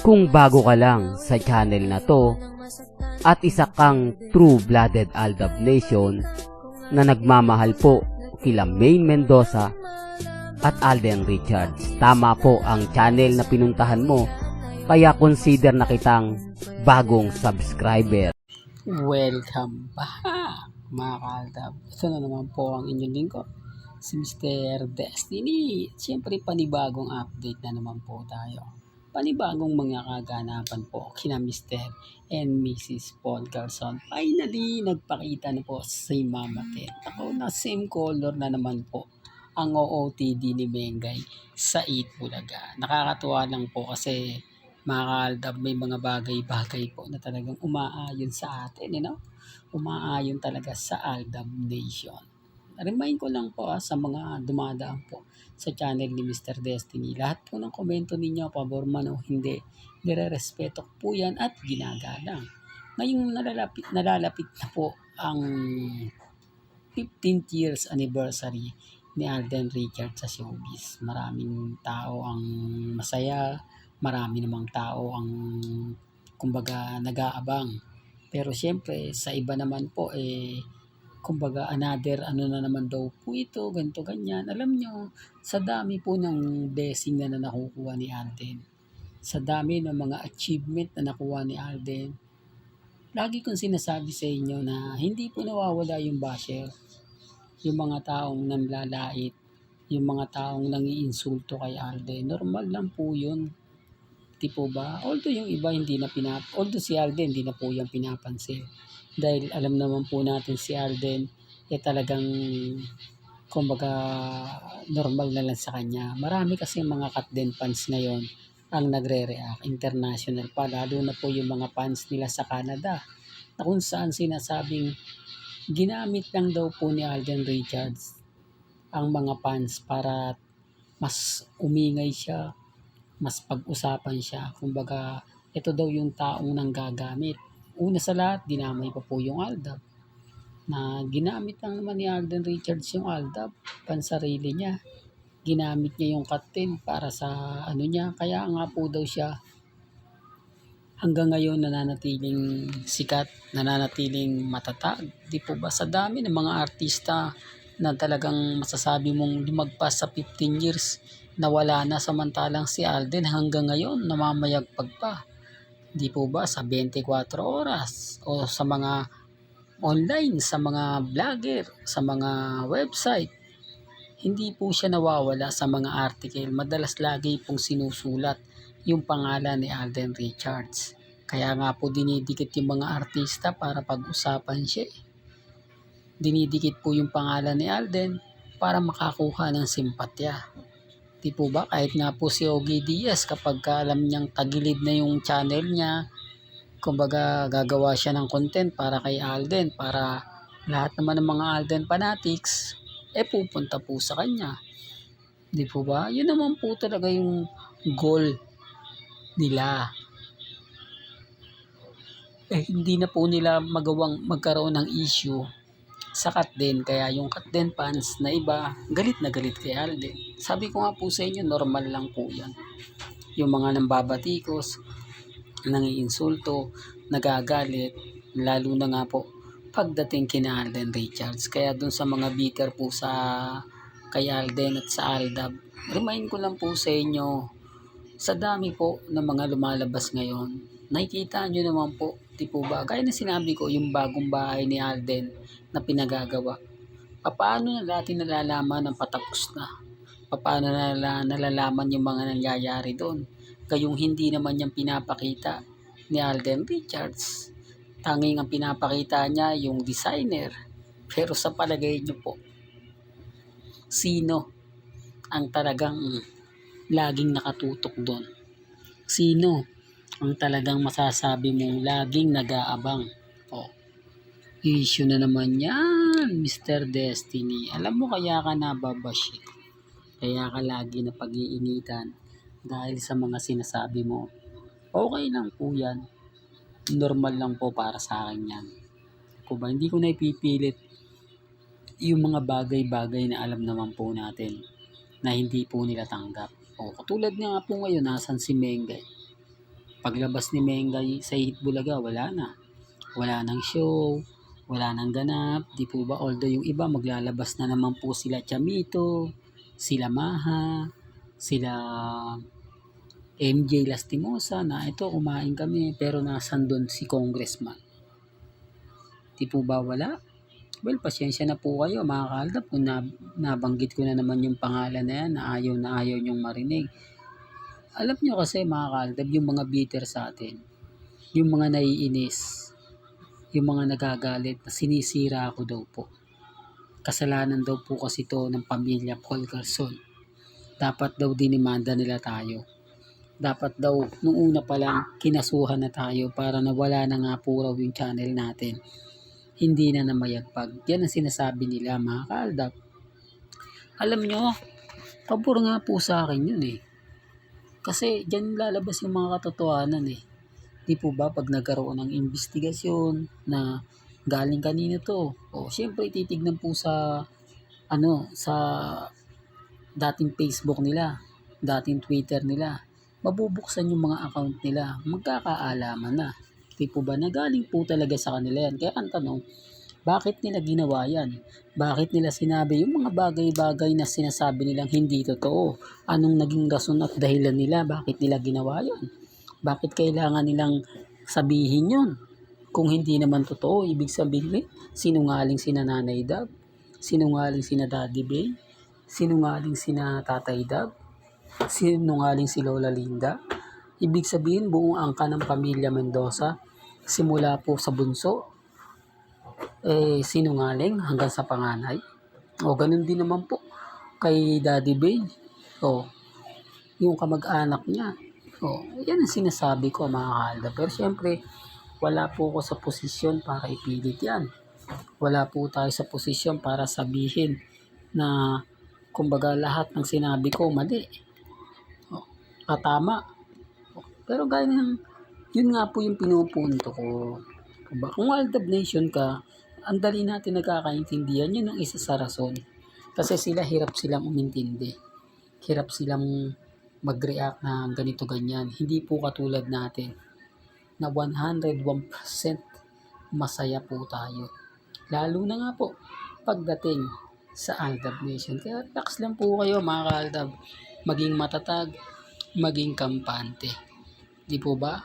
Kung bago ka lang sa channel na to at isa kang true-blooded Aldab Nation na nagmamahal po kila Maine Mendoza at Alden Richards, tama po ang channel na pinuntahan mo, kaya consider na kitang bagong subscriber. Welcome back mga ka-Aldab. Ito na naman po ang inyong lingkod, si Mr. Destiny. Siyempre panibagong update na naman po tayo. Panibagong mga kaganapan po kina Mr. and Mrs. Paul Carson. Finally, nagpakita na po si Mama Ted. Ako na same color na naman po ang OOTD ni Mengay sa 8 Bulaga. Nakakatuwa lang po kasi mga ka-Aldab, may mga bagay-bagay po na talagang umaayon sa atin, umaayon talaga sa Aldab Nation. Remind ko lang po sa mga dumadaan po sa channel ni Mr. Destiny. Lahat po ng komento ninyo, pabor man o hindi, nire-respeto ko po yan at ginagalang. Ngayong nalalapit na po ang 15th years anniversary ni Alden Richards sa showbiz. Maraming tao ang masaya, marami namang tao ang kumbaga nag-aabang. Pero siyempre sa iba naman po kumbaga another ano na naman daw po ito, ganito ganyan. Alam nyo, sa dami po ng blessing na nakukuha ni Alden, sa dami ng mga achievement na nakuha ni Alden, lagi kong sinasabi sa inyo na hindi po nawawala yung basher, yung mga taong nanlalait, yung mga taong nangiinsulto kay Alden. Normal lang po yun. Di po ba? Although yung iba hindi na although si Alden hindi na po yung pinapansin. Dahil alam naman po natin si Alden talagang kumbaga normal na lang sa kanya. Marami kasi mga Katden fans ngayon ang nagre-react international pa, lalo na po yung mga fans nila sa Canada na kung saan sinasabing ginamit lang daw po ni Alden Richards ang mga fans para mas umingay siya, mas pag-usapan siya. Kumbaga, ito daw yung taong nanggagamit. Una sa lahat, dinamay pa po yung Aldab. Na ginamit lang naman ni Alden Richards yung Aldab, pansarili niya. Ginamit niya yung Katden para sa ano niya. Kaya nga po daw siya hanggang ngayon nananatiling sikat, nananatiling matatag. Di po ba? Sa dami ng mga artista na talagang masasabi mong lumagpas sa 15 years na wala na, samantalang si Alden hanggang ngayon namamayagpag pa. Di po ba sa 24 oras o sa mga online, sa mga vlogger, sa mga website, hindi po siya nawawala sa mga article. Madalas lagi pong sinusulat yung pangalan ni Alden Richards. Kaya nga po dinidikit yung mga artista para pag-usapan siya. Dinidikit po yung pangalan ni Alden para makakuha ng simpatya. Di po ba? Kahit nga po si Ogie Diaz, kapag alam niyang tagilid na yung channel niya, kumbaga gagawa siya ng content para kay Alden, para lahat naman ng mga Alden fanatics pupunta po sa kanya. Di po ba? Yun naman po talaga yung goal nila. Hindi na po nila magkaroon ng issue sa Katden, kaya yung Katden fans na iba galit na galit kay Alden. Sabi ko nga po sa inyo, normal lang po yan. Yung mga nambabatikos, nangiinsulto, nagagalit, lalo na nga po pagdating kina Alden Richards. Kaya dun sa mga bitter po sa kay Alden at sa Aldab, remind ko lang po sa inyo, sa dami po ng mga lumalabas ngayon, nakikita nyo naman po, di po ba? Gaya na sinabi ko, yung bagong bahay ni Alden na pinagagawa. Paano na natin nalalaman ang patapos na? Paano na nalalaman yung mga nangyayari doon? Gayong hindi naman yung pinapakita ni Alden Richards. Tanging ang pinapakita niya yung designer. Pero sa palagay niyo po, sino ang talagang laging nakatutok doon? Sino ang talagang masasabi mong laging nag-aabang? Issue na naman yan, Mr. Destiny. Alam mo kaya ka nababash, kaya ka lagi na pag-iinitan dahil sa mga sinasabi mo. Okay lang po yan. Normal lang po para sa akin yan. Hindi ko na ipipilit yung mga bagay-bagay na alam naman po natin na hindi po nila tanggap. Katulad nga po ngayon, nasan si Mengay? Paglabas ni Mengay sa Itbulaga, wala na. Wala nang show, wala nang ganap, di po ba? Although yung iba maglalabas na naman po sila Chamito, sila Maha, sila MJ Lastimosa na ito kumain kami pero nasan doon si Congressman. Di po ba wala? Well, pasensya na po kayo mga kaaldab kung nabanggit ko na naman yung pangalan na yan na ayaw nyong marinig. Alam nyo kasi mga kaaldab, yung mga bitter sa atin, yung mga naiinis, yung mga nagagalit na sinisira ako daw po. Kasalanan daw po kasi to ng pamilya Paul Garson. Dapat daw dinimanda nila tayo. Dapat daw nung una pa lang kinasuhan na tayo para nawala na nga po raw yung channel natin. Hindi na namayagpag. Yan ang sinasabi nila mga kaaldab. Alam nyo, pabor nga po sa akin yun eh. Kasi dyan lalabas yung mga katotohanan eh. Di po ba pag nagkaroon ng investigasyon na galing kanino to? O syempre titignan po sa sa dating Facebook nila, dating Twitter nila. Mabubuksan yung mga account nila, magkakaalaman na. Di po ba na galing po talaga sa kanila yan? Kaya ang tanong, bakit nila ginawa yan? Bakit nila sinabi yung mga bagay-bagay na sinasabi nilang hindi totoo? Anong naging rason at dahilan nila? Bakit nila ginawa yan? Bakit kailangan nilang sabihin yun? Kung hindi naman totoo, ibig sabihin, sinungaling sina Nanay Dab, sinungaling sina Daddy Bay, sinungaling sina Tatay Dab, sinungaling si Lola Linda. Ibig sabihin, buong angka ng pamilya Mendoza, simula po sa bunso, sinungaling hanggang sa panganay. O ganun din naman po kay Daddy Bay. O yung kamag-anak niya. O yan ang sinasabi ko mga kaaldab. Pero syempre, wala po ako sa posisyon para ipilit yan. Wala po tayo sa posisyon para sabihin na kumbaga lahat ng sinabi ko mali. Tama. Pero ganyan, yun nga po yung pinupunto ko. Kung Aldab Nation ka, ang dali natin nagkakaintindihan, yun ang isa sa rason. Kasi hirap silang umintindi. Hirap silang mag-react na ganito ganyan. Hindi po katulad natin na 101% masaya po tayo. Lalo na nga po pagdating sa Aldab Nation. Kaya relax lang po kayo mga ka-Aldab. Maging matatag, maging kampante. Di po ba?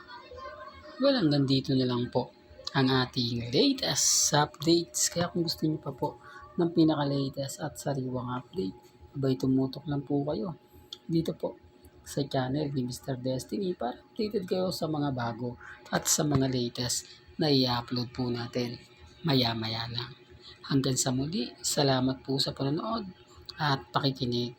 Well, hanggang dito na lang po ang ating latest updates. Kaya kung gusto niyo pa po ng pinaka-latest at sariwang update, abay tumutok lang po kayo dito po sa channel ni Mr. Destiny para updated kayo sa mga bago at sa mga latest na i-upload po natin maya-maya lang. Hanggang sa muli, salamat po sa panonood at pakikinig.